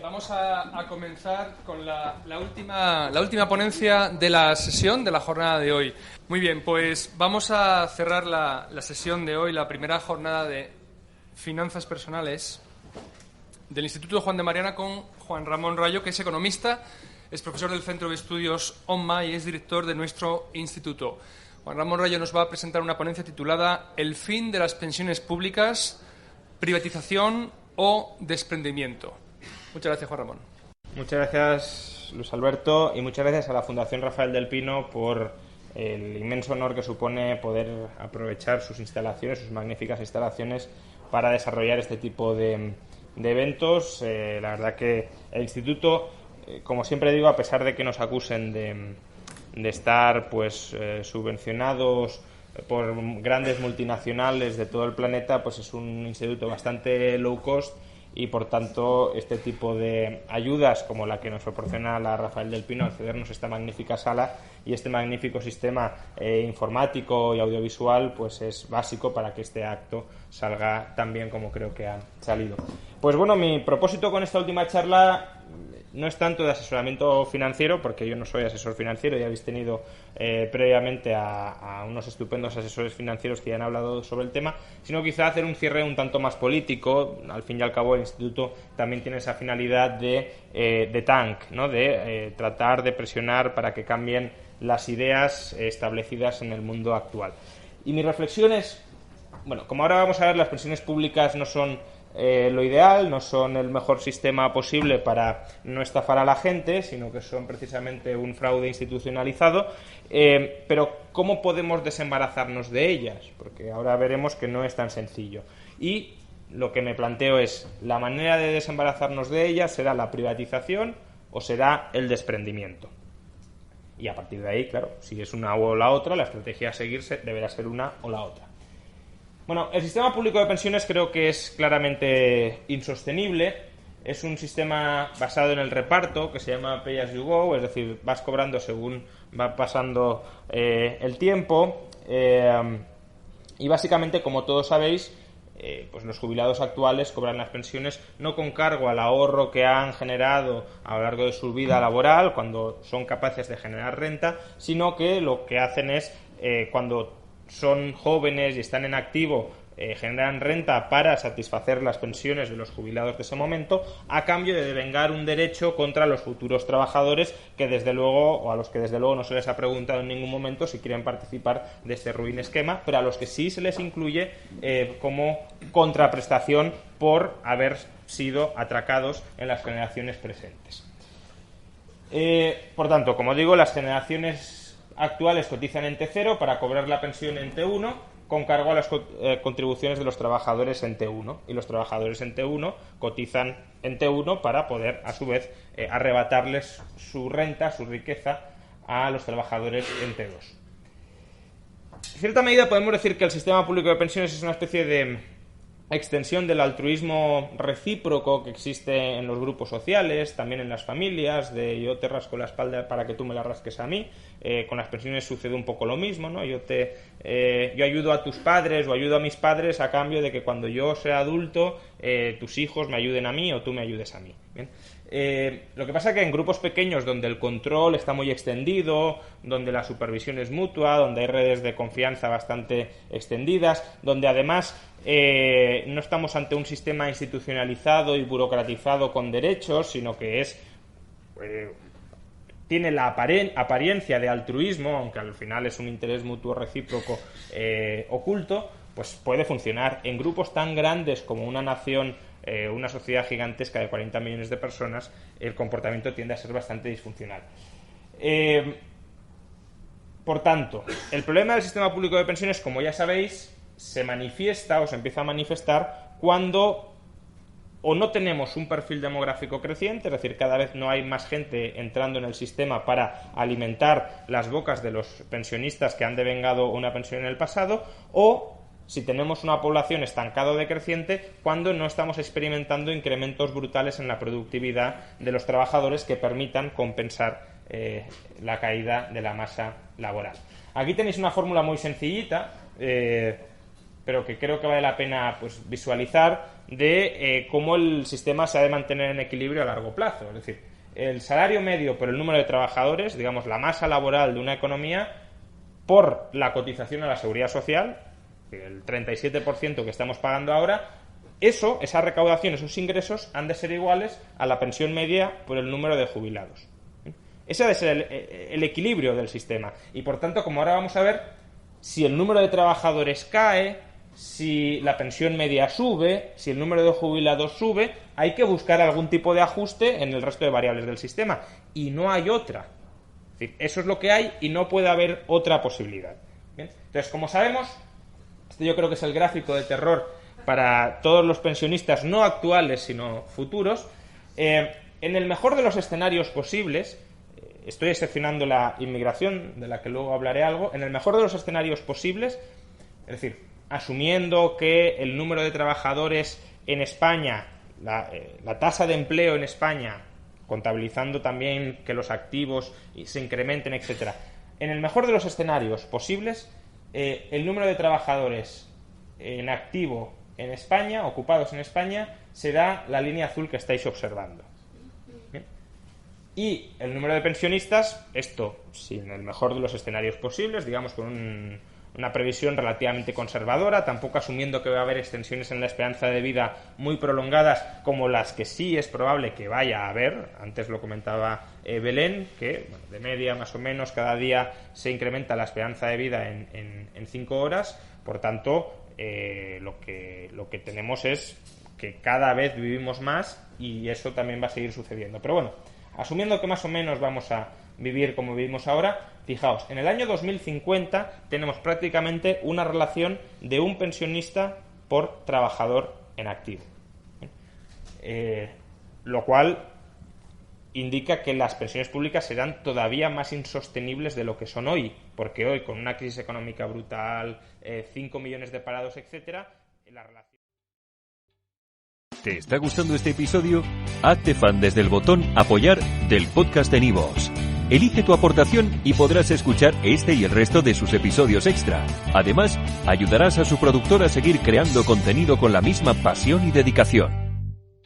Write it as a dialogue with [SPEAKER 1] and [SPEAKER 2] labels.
[SPEAKER 1] vamos a comenzar con la última ponencia de la sesión, de la jornada de hoy. Muy bien, pues vamos a cerrar la sesión de hoy, la primera jornada de finanzas personales del Instituto Juan de Mariana, con Juan Ramón Rayo, que es economista, es profesor del Centro de Estudios ONMA y es director de nuestro instituto. Juan Ramón Rayo nos va a presentar una ponencia titulada El fin de las pensiones públicas, privatización o desprendimiento. Muchas gracias, Juan Ramón.
[SPEAKER 2] Muchas gracias, Luis Alberto, y muchas gracias a la Fundación Rafael del Pino por el inmenso honor que supone poder aprovechar sus instalaciones, sus magníficas instalaciones, para desarrollar este tipo de eventos. La verdad que el instituto, como siempre digo, a pesar de que nos acusen de estar subvencionados por grandes multinacionales de todo el planeta, pues es un instituto bastante low cost y, por tanto, este tipo de ayudas como la que nos proporciona la Rafael del Pino al cedernos esta magnífica sala y este magnífico sistema informático y audiovisual, pues es básico para que este acto salga tan bien como creo que ha salido. Pues bueno, mi propósito con esta última charla no es tanto de asesoramiento financiero, porque yo no soy asesor financiero, ya habéis tenido previamente a unos estupendos asesores financieros que ya han hablado sobre el tema, sino quizá hacer un cierre un tanto más político. Al fin y al cabo, el instituto también tiene esa finalidad de tank, ¿no? De tratar de presionar para que cambien las ideas establecidas en el mundo actual. Y mi reflexión es, bueno, como ahora vamos a ver, las pensiones públicas no son lo ideal, no son el mejor sistema posible para no estafar a la gente, sino que son precisamente un fraude institucionalizado, pero ¿cómo podemos desembarazarnos de ellas? Porque ahora veremos que no es tan sencillo. Y lo que me planteo es, ¿la manera de desembarazarnos de ellas será la privatización o será el desprendimiento? Y a partir de ahí, claro, si es una o la otra, la estrategia a seguirse deberá ser una o la otra. Bueno, el sistema público de pensiones creo que es claramente insostenible. Es un sistema basado en el reparto que se llama Pay as you go, es decir, vas cobrando según va pasando el tiempo. Y básicamente, como todos sabéis, pues los jubilados actuales cobran las pensiones no con cargo al ahorro que han generado a lo largo de su vida laboral, cuando son capaces de generar renta, sino que lo que hacen es, cuando son jóvenes y están en activo, generan renta para satisfacer las pensiones de los jubilados de ese momento, a cambio de devengar un derecho contra los futuros trabajadores que desde luego, o a los que desde luego no se les ha preguntado en ningún momento si quieren participar de este ruin esquema, pero a los que sí se les incluye como contraprestación por haber sido atracados en las generaciones presentes. Por tanto, como digo, las generaciones actuales cotizan en T0 para cobrar la pensión en T1 con cargo a las contribuciones de los trabajadores en T1, y los trabajadores en T1 cotizan en T1 para poder, a su vez, arrebatarles su renta, su riqueza, a los trabajadores en T2. En cierta medida podemos decir que el sistema público de pensiones es una especie de extensión del altruismo recíproco que existe en los grupos sociales, también en las familias, de yo te rasco la espalda para que tú me la rasques a mí. Con las pensiones sucede un poco lo mismo, ¿no? Yo ayudo a tus padres o ayudo a mis padres a cambio de que cuando yo sea adulto tus hijos me ayuden a mí o tú me ayudes a mí. ¿Bien? Lo que pasa es que en grupos pequeños donde el control está muy extendido, donde la supervisión es mutua, donde hay redes de confianza bastante extendidas, donde además no estamos ante un sistema institucionalizado y burocratizado con derechos, sino que tiene la apariencia de altruismo, aunque al final es un interés mutuo recíproco oculto, pues puede funcionar. En grupos tan grandes como una nación, una sociedad gigantesca de 40 millones de personas, el comportamiento tiende a ser bastante disfuncional. Por tanto, el problema del sistema público de pensiones, como ya sabéis, se manifiesta o se empieza a manifestar cuando o no tenemos un perfil demográfico creciente, es decir, cada vez no hay más gente entrando en el sistema para alimentar las bocas de los pensionistas que han devengado una pensión en el pasado, o si tenemos una población estancada o decreciente, cuando no estamos experimentando incrementos brutales en la productividad de los trabajadores que permitan compensar la caída de la masa laboral. Aquí tenéis una fórmula muy sencillita, pero que creo que vale la pena visualizar, de cómo el sistema se ha de mantener en equilibrio a largo plazo. Es decir, el salario medio por el número de trabajadores, digamos, la masa laboral de una economía, por la cotización a la seguridad social, el 37% que estamos pagando ahora, esa recaudación, esos ingresos han de ser iguales a la pensión media por el número de jubilados. Ese ha de ser el equilibrio del sistema. Y por tanto, como ahora vamos a ver, si el número de trabajadores cae, si la pensión media sube, si el número de jubilados sube, hay que buscar algún tipo de ajuste en el resto de variables del sistema. Y no hay otra. Es decir, eso es lo que hay y no puede haber otra posibilidad. ¿Bien? Entonces, como sabemos, este yo creo que es el gráfico de terror para todos los pensionistas, no actuales, sino futuros. En el mejor de los escenarios posibles, estoy excepcionando la inmigración, de la que luego hablaré algo, en el mejor de los escenarios posibles, es decir, asumiendo que el número de trabajadores en España, la tasa de empleo en España, contabilizando también que los activos se incrementen, etcétera. En el mejor de los escenarios posibles, el número de trabajadores en activo en España, ocupados en España, será la línea azul que estáis observando. ¿Bien? Y el número de pensionistas, esto, si en el mejor de los escenarios posibles, digamos con una previsión relativamente conservadora, tampoco asumiendo que va a haber extensiones en la esperanza de vida muy prolongadas como las que sí es probable que vaya a haber. Antes lo comentaba Belén, que bueno, de media más o menos cada día se incrementa la esperanza de vida en 5 horas. Por tanto, lo que tenemos es que cada vez vivimos más y eso también va a seguir sucediendo. Pero bueno, asumiendo que más o menos vamos a vivir como vivimos ahora, fijaos, en el año 2050 tenemos prácticamente una relación de un pensionista por trabajador en activo. Lo cual indica que las pensiones públicas serán todavía más insostenibles de lo que son hoy, porque hoy, con una crisis económica brutal, 5 millones de parados, etcétera, la relación...
[SPEAKER 3] ¿Te está gustando este episodio? Hazte fan desde el botón Apoyar del podcast de Nivos. Elige tu aportación y podrás escuchar este y el resto de sus episodios extra. Además, ayudarás a su productor a seguir creando contenido con la misma pasión y dedicación.